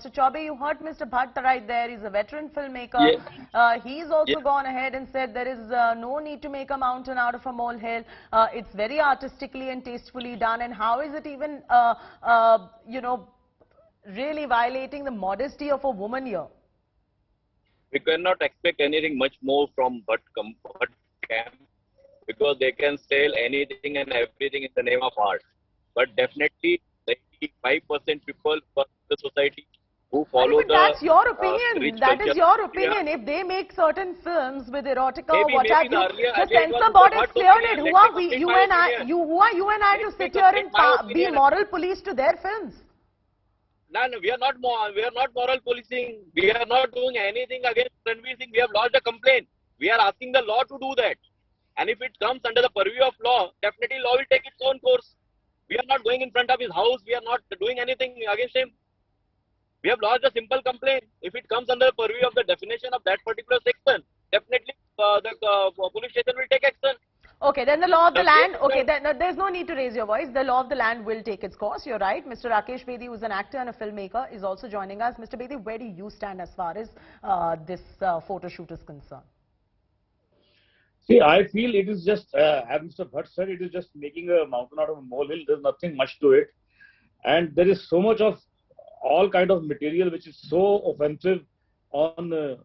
Mr. Chaube, you heard Mr. Bhatt right there. He's a veteran filmmaker. He's also gone ahead and said there is no need to make a mountain out of a molehill. It's very artistically and tastefully done. And how is it even, you know, really violating the modesty of a woman here? We cannot expect anything much more from Bhatt camp, because they can sell anything and everything in the name of art. But definitely, 95% people in the society who follow that's your opinion. That is your opinion. If they make certain films with erotica or what have you, the censor board has cleared it. Who are you and I to sit here and be moral police to their films? No, we are not moral policing. We are not doing anything against Ranveer Singh. We have lodged a complaint. We are asking the law to do that. And if it comes under the purview of law, definitely law will take its own course. We are not going in front of his house. We are not doing anything against him. We have lodged a simple complaint. If it comes under the purview of the definition of that particular section, definitely the police station will take action. Okay, then the law of the land, okay, then there's no need to raise your voice. The law of the land will take its course. You're right. Mr. Rakesh Bedi, who's an actor and a filmmaker, is also joining us. Mr. Bedi, where do you stand as far as this photo shoot is concerned? See, I feel it is just, as Mr. Bhatt said, it is just making a mountain out of a molehill. There's nothing much to it. And there is so much of all kind of material which is so offensive on the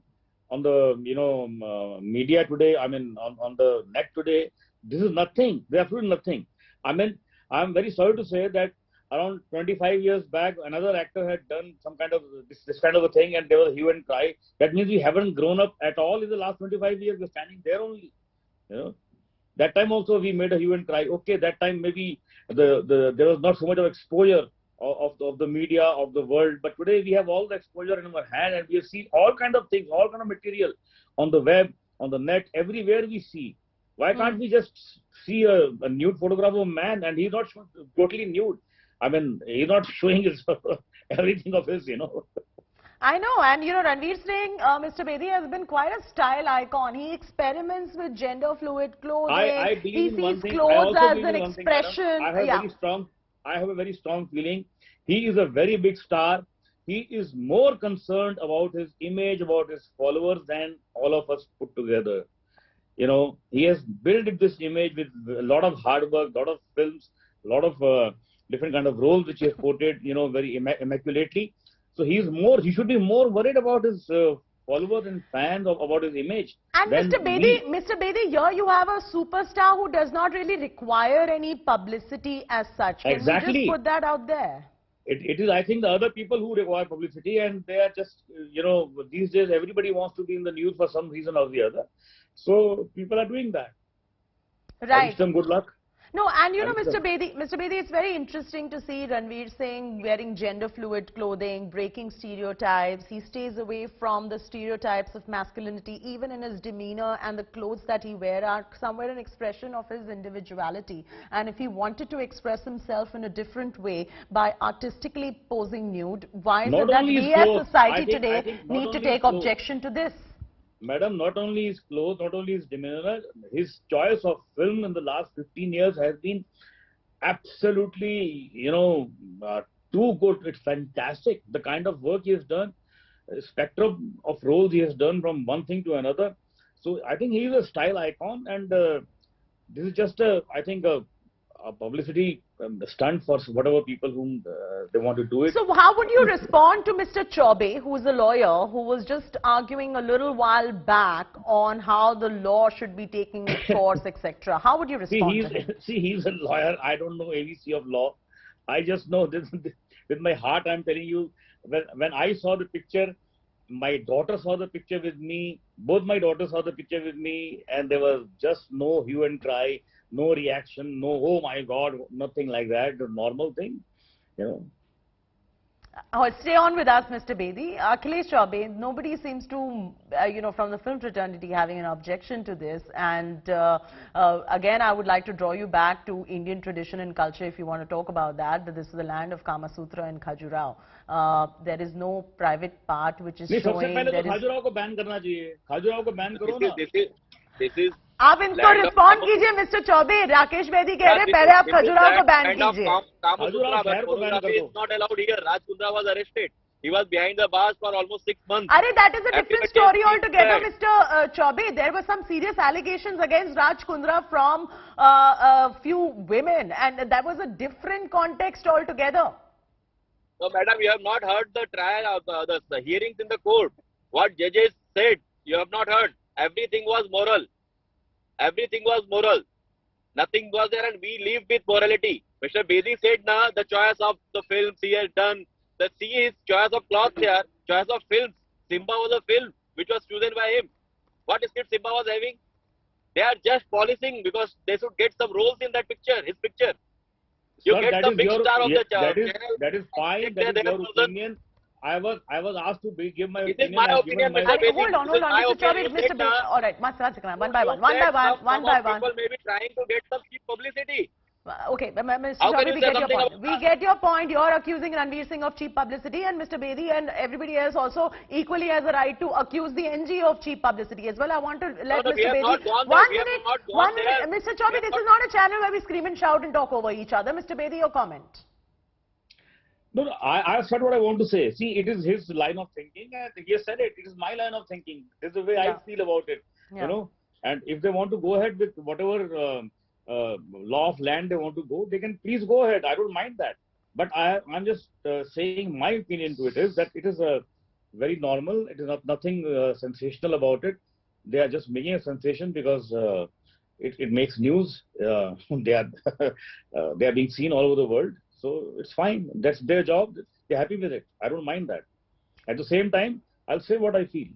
media today. I mean, on the net today. This is nothing. There's absolutely nothing. I mean, I'm very sorry to say that around 25 years back, another actor had done some kind of this kind of a thing, and there was a hue and cry. That means we haven't grown up at all in the last 25 years. We're standing there only. You know, that time also we made a hue and cry. Okay, that time maybe there was not so much of exposure of the media of the world, but today we have all the exposure in our hand, and we have seen all kind of things, all kind of material on the web, on the net, everywhere we see. Why can't we just see a nude photograph of a man, and he's not totally nude? I mean, he's not showing his everything of his, you know. I know, and you know, Ranveer Singh, Mr. Bedi has been quite a style icon. He experiments with gender fluid clothing. He sees clothes as an expression. I have a very strong feeling. He is a very big star. He is more concerned about his image, about his followers than all of us put together. You know, he has built this image with a lot of hard work, a lot of films, a lot of different kind of roles which he has portrayed, you know, very immaculately. So he should be more worried about his followers and fans, about his image. And Mr. Bedi, here you have a superstar who does not really require any publicity as such. Can you just put that out there? It is, I think, the other people who require publicity, and they are just, you know, these days everybody wants to be in the news for some reason or the other. So people are doing that. Right. I wish them good luck. No, and you know, Mr. Bedi, it's very interesting to see Ranveer Singh wearing gender fluid clothing, breaking stereotypes. He stays away from the stereotypes of masculinity, even in his demeanor, and the clothes that he wears are somewhere an expression of his individuality. And if he wanted to express himself in a different way by artistically posing nude, why is it that we as society today need to take objection to this? Madam, not only his clothes, not only his demeanor, his choice of film in the last 15 years has been absolutely, you know, too good. It's fantastic. The kind of work he has done, spectrum of roles he has done from one thing to another. So I think he is a style icon, and this is just I think a publicity stunt for whatever people whom they want to do it. So how would you respond to Mr. Chaube, who is a lawyer, who was just arguing a little while back on how the law should be taking its course, etc.? How would you respond to him? See, he's a lawyer. I don't know ABC of law. I just know this with my heart. I'm telling you, when I saw the picture, my daughter saw the picture with me. Both my daughters saw the picture with me, and there was just no hue and cry. No reaction, no, oh my God, nothing like that. The normal thing, you know. Oh, stay on with us, Mr. Bedi. Akhilesh Chaube, nobody seems to, you know, from the film fraternity having an objection to this. And again, I would like to draw you back to Indian tradition and culture if you want to talk about that this is the land of Kama Sutra and Khajuraho. There is no private part which is showing. Khajuraho ko ban karna chahiye. Khajuraho ko ban karo na. This is आप इनको respond कीजिए mister Choubey. Rakesh Bedi कह रहे हैं पहले आप खजुराहो को ban कीजिए. Kama Sutra is not allowed here. Raj Kundra was arrested. He was behind the bars for almost 6 months. Arey, that is a different Everybody story has seen altogether, that. Mr. Chaube. There were some serious allegations against Raj Kundra from a few women, and that was a different context altogether. So, madam, you have not heard the trial, the hearings in the court. What judges said, you have not heard. Everything was moral. Everything was moral. Nothing was there, and we live with morality. Mr. Bedi said, "Na, the choice of the films he has done. The his choice of clothes here, choice of films. Simba was a film which was chosen by him. What script Simba was having? They are just polishing because they should get some roles in that picture, his picture. You Sir, get that the is big your star of the channel. that is fine. That is your opinion. I was asked to give my It is opinion. my I have given opinion, my Mr. Bedi. Hold on, This is my Mr. Chaube, opinion. You Mr. said, Bedi. na, All right, one by you one, one said by one, one by one. People may be trying to get some cheap publicity. Okay, Mr. How can Chaube, you we say get your something point. about We that? get your point. You're accusing Ranveer Singh of cheap publicity, and Mr. Bedi and everybody else also equally has a right to accuse the NG of cheap publicity as well. I want to let No, we Mr. have Bedi... not gone there. We have not gone One there. minute. Mr. Chaube, this is not a channel where we scream and shout and talk over each other. Mr. Bedi, your comment. No, I said what I want to say. See, it is his line of thinking, and he has said it. It is my line of thinking. This is the way Yeah. I feel about it. Yeah. You know, and if they want to go ahead with whatever law of land they want to go, they can please go ahead. I don't mind that. But I'm just saying my opinion to it is that it is very normal. It is nothing sensational about it. They are just making a sensation because it makes news. They are they are being seen all over the world. So it's fine. That's their job. They're happy with it. I don't mind that. At the same time, I'll say what I feel.